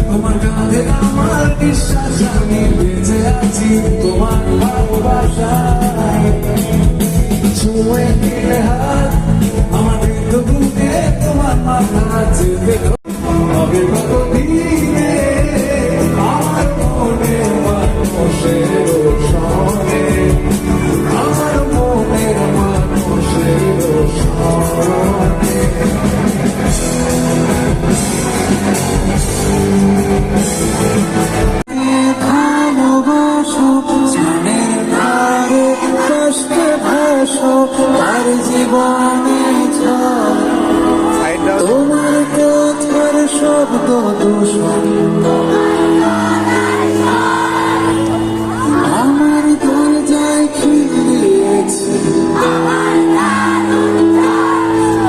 তোমার কাঁধে আমার বিশ্বাস, আমি বেঁচে আছি তোমার ভালোবাসায়। ছুঁয়ে দিলে হাত আমার হৃদয় বুকে, তোমার মাথা চেপে হবে কতদিনে আমার মনের মানুষের স্মরণে, আমার মনের মানুষের স্মরণে। তার জীবনে তোমার কথার শব্দ দূষণ আমার দরজায় খিলিয়েছে,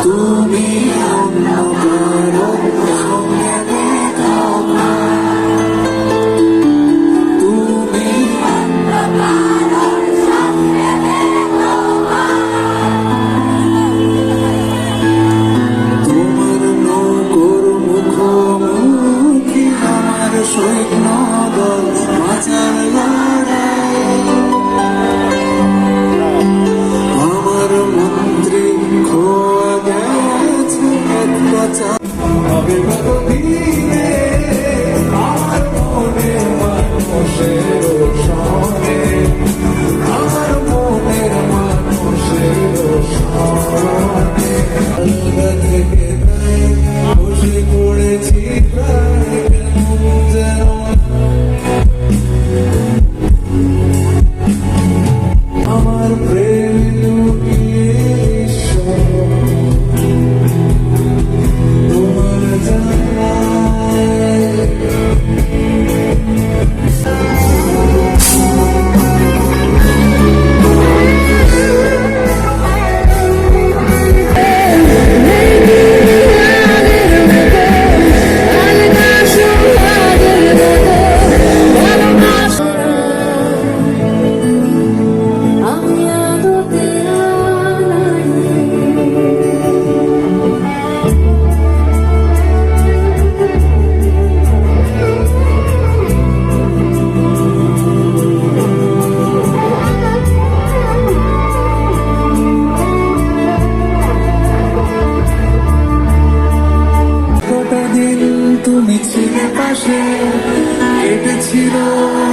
তুমি অন্য কারো সঙ্গে দেখাও না, তুমি অন্য কারো সঙ্গে দেখাও না। তোমার নৌকোর মুখোমুখি আমার সৈন্য দল বাঁচার লড়াই, আমার মন্ত্রী খোয়া গেছে এক বাঁচা হবে কতদিনে আমার মনের মানুষের স্মরণে, আমার মনের মানুষের স্মরণে। থেকে তাই বসে পড়েছি প্রায় কেমন যেন আমার প্রেম লুকিয়ে তোমার জানায়। তুমি ছিলে পাশে, কেটেছিল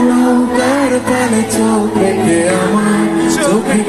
নৌকার পালে চোখ রেখে আমার চোখে